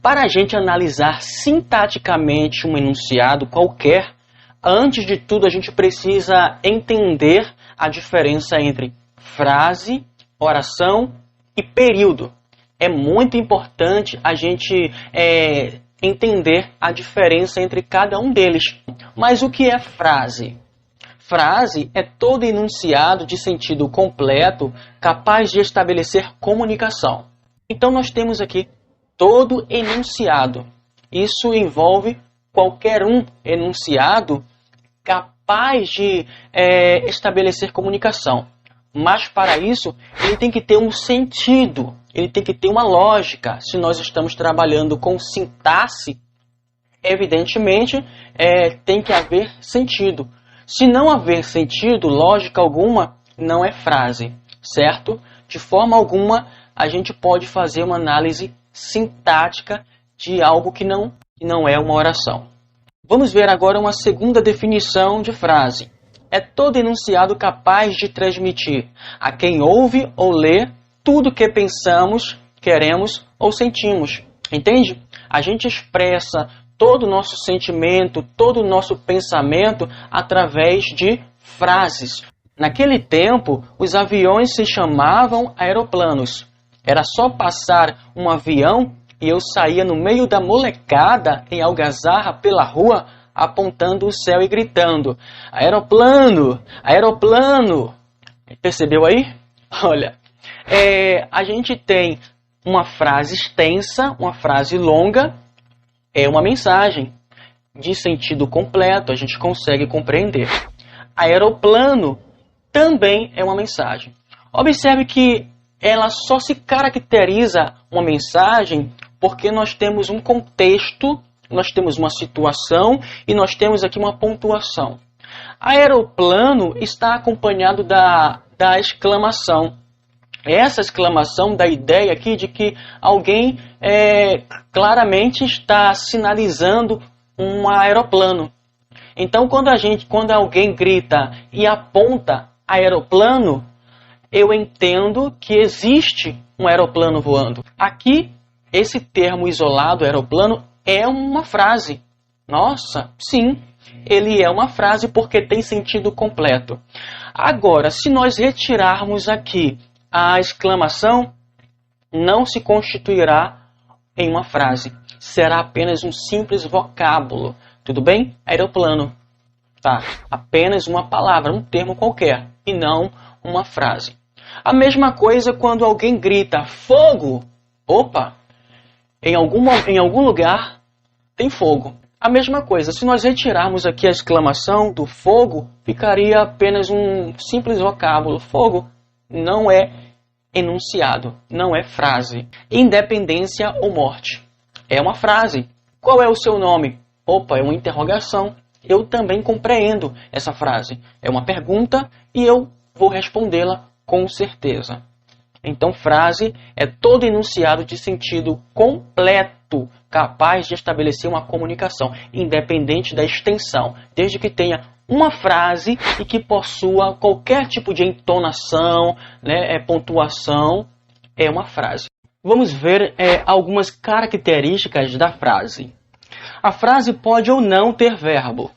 Para a gente analisar sintaticamente um enunciado qualquer, antes de tudo a gente precisa entender a diferença entre frase, oração e período. É muito importante a gente entender a diferença entre cada um deles. Mas o que é frase? Frase é todo enunciado de sentido completo capaz de estabelecer comunicação. Então nós temos aqui todo enunciado. Isso envolve qualquer enunciado capaz de estabelecer comunicação. Mas para isso ele tem que ter um sentido, ele tem que ter uma lógica. Se nós estamos trabalhando com sintaxe, evidentemente tem que haver sentido. Se não haver sentido, lógica alguma, não é frase, certo? De forma alguma, a gente pode fazer uma análise sintática de algo que não é uma oração. Vamos ver agora uma segunda definição de frase. É todo enunciado capaz de transmitir a quem ouve ou lê tudo que pensamos, queremos ou sentimos. Entende? A gente expressa todo o nosso sentimento, todo o nosso pensamento através de frases. Naquele tempo, os aviões se chamavam aeroplanos. Era só passar um avião e eu saía no meio da molecada em algazarra pela rua, apontando o céu e gritando: aeroplano, aeroplano! Percebeu aí? Olha, a gente tem uma frase extensa, uma frase longa, é uma mensagem de sentido completo, a gente consegue compreender. Aeroplano também é uma mensagem. Observe que ela só se caracteriza uma mensagem porque nós temos um contexto, nós temos uma situação e nós temos aqui uma pontuação. Aeroplano está acompanhado da exclamação. Essa exclamação dá a ideia aqui de que alguém claramente está sinalizando um aeroplano. Então, quando alguém grita e aponta aeroplano, eu entendo que existe um aeroplano voando. Aqui, esse termo isolado, aeroplano, é uma frase. Nossa, sim, ele é uma frase porque tem sentido completo. Agora, se nós retirarmos aqui a exclamação, não se constituirá em uma frase. Será apenas um simples vocábulo. Tudo bem? Aeroplano. Tá? Apenas uma palavra, um termo qualquer, e não uma frase. A mesma coisa quando alguém grita fogo. Opa! Em algum lugar tem fogo. A mesma coisa, se nós retirarmos aqui a exclamação do fogo, ficaria apenas um simples vocábulo. Fogo não é enunciado, não é frase. Independência ou morte. É uma frase. Qual é o seu nome? Opa, é uma interrogação. Eu também compreendo essa frase. É uma pergunta e eu vou respondê-la com certeza. Então, frase é todo enunciado de sentido completo, capaz de estabelecer uma comunicação, independente da extensão, desde que tenha uma frase e que possua qualquer tipo de entonação, pontuação, é uma frase. Vamos ver algumas características da frase. A frase pode ou não ter verbo.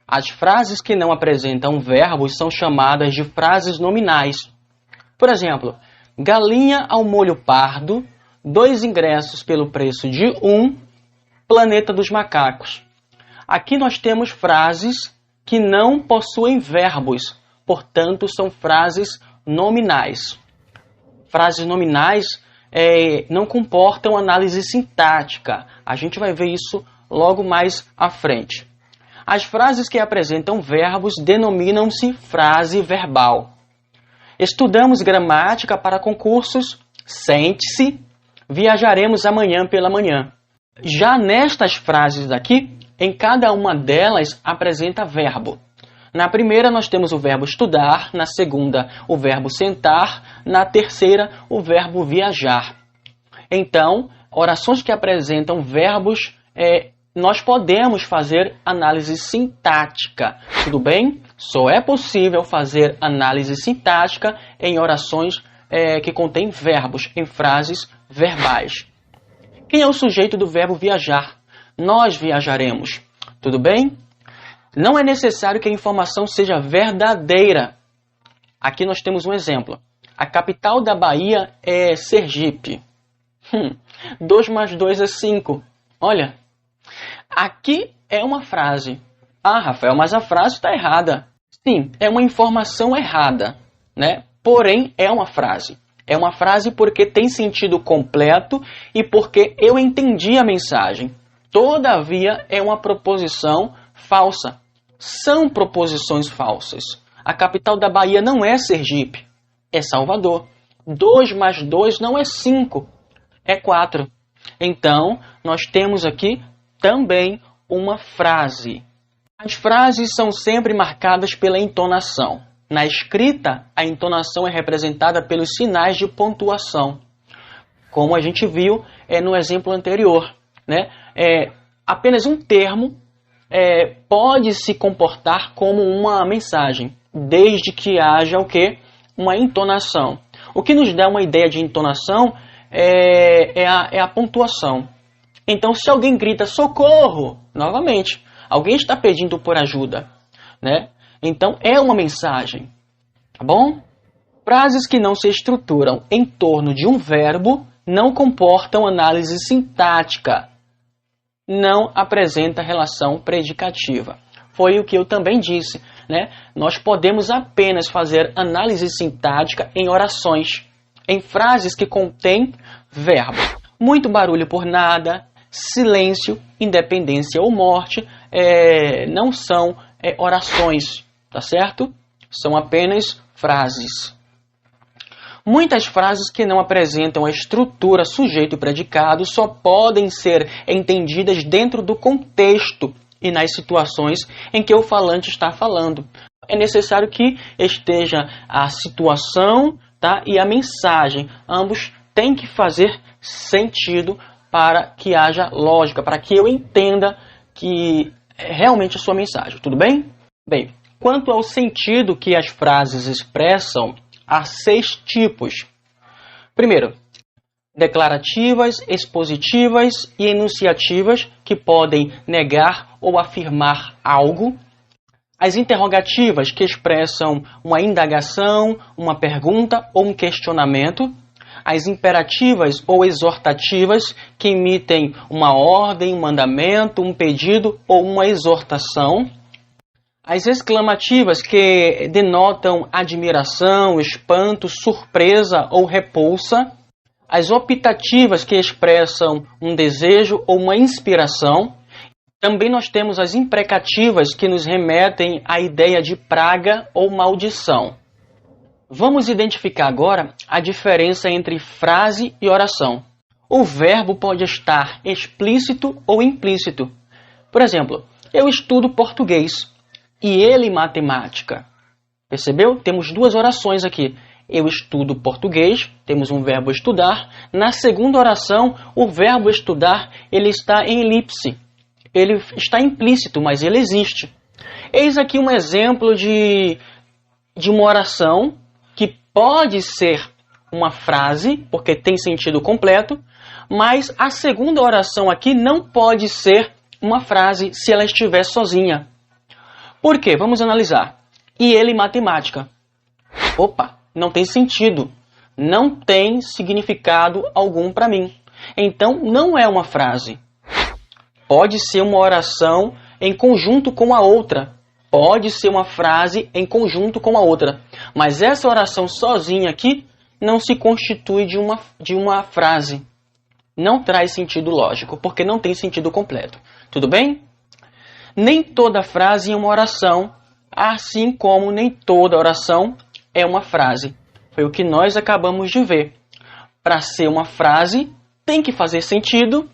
As frases que não apresentam verbos são chamadas de frases nominais. Por exemplo, galinha ao molho pardo, 2 ingressos pelo preço de 1, planeta dos macacos. Aqui nós temos frases que não possuem verbos, portanto são frases nominais. Frases nominais não comportam análise sintática. A gente vai ver isso logo mais à frente. As frases que apresentam verbos denominam-se frase verbal. Estudamos gramática para concursos, sente-se, viajaremos amanhã pela manhã. Já nestas frases aqui, em cada uma delas apresenta verbo. Na primeira nós temos o verbo estudar, na segunda o verbo sentar, na terceira o verbo viajar. Então, orações que apresentam verbos, nós podemos fazer análise sintática, tudo bem? Só é possível fazer análise sintática em orações que contêm verbos, em frases verbais. Quem é o sujeito do verbo viajar? Nós viajaremos. Tudo bem? Não é necessário que a informação seja verdadeira. Aqui nós temos um exemplo. A capital da Bahia é Sergipe. 2 mais 2 é 5. Olha, aqui é uma frase. Ah, Rafael, mas a frase está errada. Sim, é uma informação errada, né? Porém, é uma frase. É uma frase porque tem sentido completo e porque eu entendi a mensagem. Todavia, é uma proposição falsa. São proposições falsas. A capital da Bahia não é Sergipe, é Salvador. 2 mais 2 não é 5, é 4. Então, nós temos aqui também uma frase. As frases são sempre marcadas pela entonação. Na escrita, a entonação é representada pelos sinais de pontuação. Como a gente viu no exemplo anterior, né? Apenas um termo pode se comportar como uma mensagem, desde que haja o quê? Uma entonação. O que nos dá uma ideia de entonação é a pontuação. Então, se alguém grita socorro, novamente, alguém está pedindo por ajuda, né? Então, é uma mensagem, tá bom? Frases que não se estruturam em torno de um verbo não comportam análise sintática, não apresenta relação predicativa. Foi o que eu também disse, né? Nós podemos apenas fazer análise sintática em orações, em frases que contêm verbo. Muito barulho por nada, silêncio, independência ou morte, não são orações, tá certo? São apenas frases. Muitas frases que não apresentam a estrutura sujeito e predicado só podem ser entendidas dentro do contexto e nas situações em que o falante está falando. É necessário que esteja a situação, tá, e a mensagem. Ambos têm que fazer sentido para que haja lógica, para que eu entenda que é realmente a sua mensagem. Tudo bem? Bem, quanto ao sentido que as frases expressam, há 6 tipos. Primeiro, declarativas, expositivas e enunciativas, que podem negar ou afirmar algo. As interrogativas, que expressam uma indagação, uma pergunta ou um questionamento. As imperativas ou exortativas, que emitem uma ordem, um mandamento, um pedido ou uma exortação. As exclamativas, que denotam admiração, espanto, surpresa ou repulsa. As optativas, que expressam um desejo ou uma inspiração. Também nós temos as imprecativas, que nos remetem à ideia de praga ou maldição. Vamos identificar agora a diferença entre frase e oração. O verbo pode estar explícito ou implícito. Por exemplo, eu estudo português e ele matemática. Percebeu? Temos 2 orações aqui. Eu estudo português, temos um verbo estudar. Na segunda oração, o verbo estudar ele está em elipse. Ele está implícito, mas ele existe. Eis aqui um exemplo de uma oração que pode ser uma frase, porque tem sentido completo, mas a segunda oração aqui não pode ser uma frase se ela estiver sozinha. Por quê? Vamos analisar. E ele matemática. Opa, não tem sentido. Não tem significado algum para mim. Então, não é uma frase. Pode ser uma oração em conjunto com a outra. Pode ser uma frase em conjunto com a outra. Mas essa oração sozinha aqui não se constitui de uma frase. Não traz sentido lógico, porque não tem sentido completo. Tudo bem? Nem toda frase é uma oração, assim como nem toda oração é uma frase. Foi o que nós acabamos de ver. Para ser uma frase, tem que fazer sentido.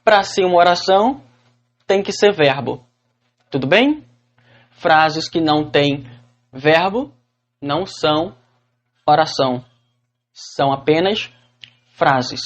Para ser uma oração, tem que ser verbo. Tudo bem? Frases que não têm verbo não são oração. São apenas frases.